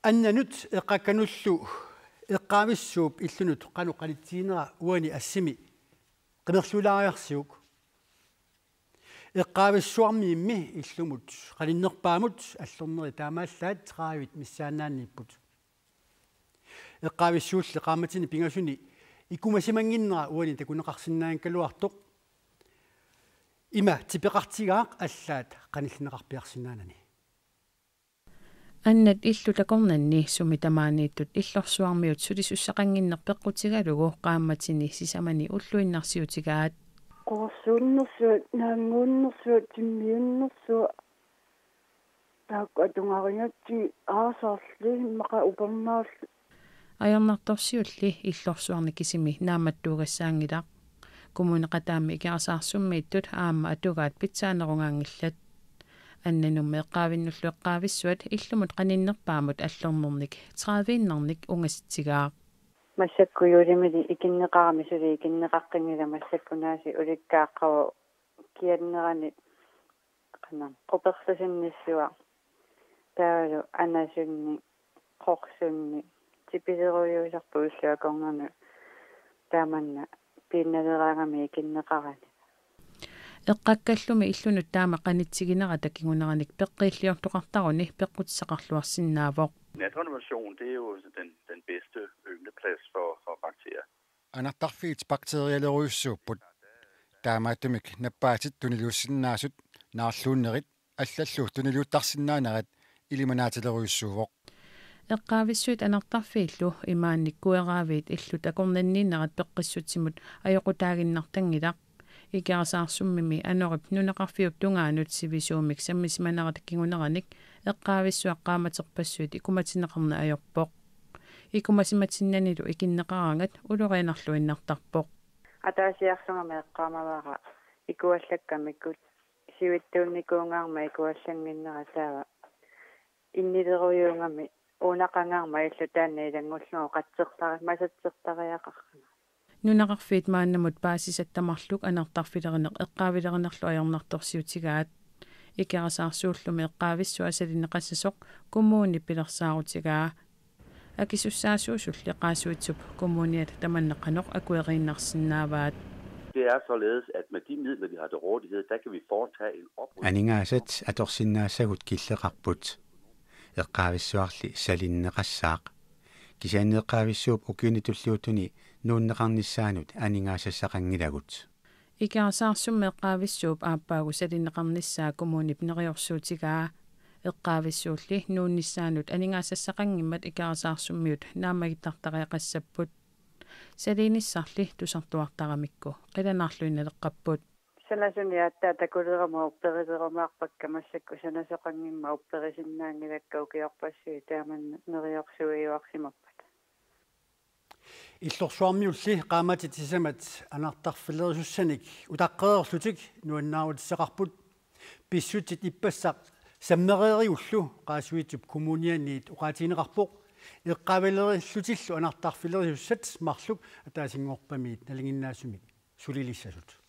Annanut eqqakkanullu eqqaamissuup illunut qanuqalittiinera uani assimi qimerlulaariarsiuk eqqaavissuarmiimmi illumut qalinnerpaamut allorneri taamaallaat traavit missaannaanniipput eqqaavissuulli qaamatini pingasuni ikumasimanginnera uani takuneqarsinnaankaluartoq ima tipeqartigaaq allaat qanillneqarpiarsinnaanani Annat illu takornanni sumitamaaniittut illorsuarmiut sulisussaqanginnerpeqqutigalugu qaammatini sisamani ulluinnarsiutigaat qorsuunnersuut naanguunnersuut timmiunnersuut taaqatungarinatti aasaarli maqa upernaarlu ajornartorsiulli illorsuarnikisimi naammattuugassaangilaq kumuneqataammi ikiarsaarsummiittut aamma atugaat pitsaanerungaangillat annanummi eqqaavinnullu eqqaavissuat illumut qaninnerpaamut allornernik 30-nernik ungassitsigaaq массаккуйулимили икиннеқарамисули икиннеқаққингила массаккунаси уликкааққава кианнерани қана қоперласинниссуа таалу анасунни қорсунни типилеруйуисарпу уллуакорнерну тааманна пиинналераангами икиннеқарани эққаккаллуми иллунут таама qanitsigинера такигунераник пеққииллиортоқартаруни пеққутсақарлуарсинаавоқ Natronimation, det er jo den bedste yngleplads for bakterier. Anartarfiit bakterialeruissuupput taamaatumik nappaatit tuniluussinnaasut naarluunnerit аллаллуу тунилуутарсиннаанерат илиманаатилеруйуссууvoq эққаависсуит анартарфииллу имаанниккуераавиит иллу такорнаннииннерат пеққиссутсимут аёқутаагиннартангилақ икиарсаарсуммими анорip нунеқарфиуп тунгаанут сивисуумик саммисиманерат кигунераник эққаависсуаққааматерпассуит икуматинеқарна аёрпоқ икумасиматиннанилу икиннеқарангат улурианарлуиннартарпоқ атаасиарсунгама эққаамаваара икуаллаккамиккут сивиттуунникуungаарма икуаллангиннера таава иннилеруйуунгами уунақангаарма иллу таанна илангуллугу қатсертари масатсертариақаррана нунеқарфиит мааннамут паасисаттамарлук анартарфилеринеқ эққаавилеринерлу аёрнарторсиутигаат икиарасаарсууллуми эққаависсу асалинеқассасоқ куммууни пилерсаарутигаа акисуссаасуусулли қаасуитсуп куммууниат таманнеқаноқ акуерииннарсинааваат Det er således, at med de midler, vi har til rådighed, der kan vi foretage en oprydning. Aningaasat atorsinnaasagut killeqarput eqqaavissuarli salinneqassaaq кисианнеэккаависсууп укиунитуллуутуни нууннеқарнissaанут анингаассақангилагут икиарсаарсумме эққаависсууп ааппаагу салинеқарниссаа кумуунип нериорсуутигаа эққаависсуулли нууннissaанут анингаассақангиммат икиарсаарсуммиут наамагиттартариақассаппут салиниссарли тусартуартарамикку қиланаарлуинналеққаппут санасуни аттаа такулерама упперилерумаарпакка массакку санасоқангимма упперисиннаангилакка укиорпассуи тааманна нериорсуиуарсимаппат иллорсуармиулли qaamati tisamat anartarfillerisussаник утаққеерлутик нуаннаарутиссақарпут писсутит иппассақ саммереериуллу qaasuitsup kommunianniit uqaatiineqarpoq eqqaavillериллутиллу anartarfillerisussat марлук атаасингорпамиит налингиннаассумик сулилиссасут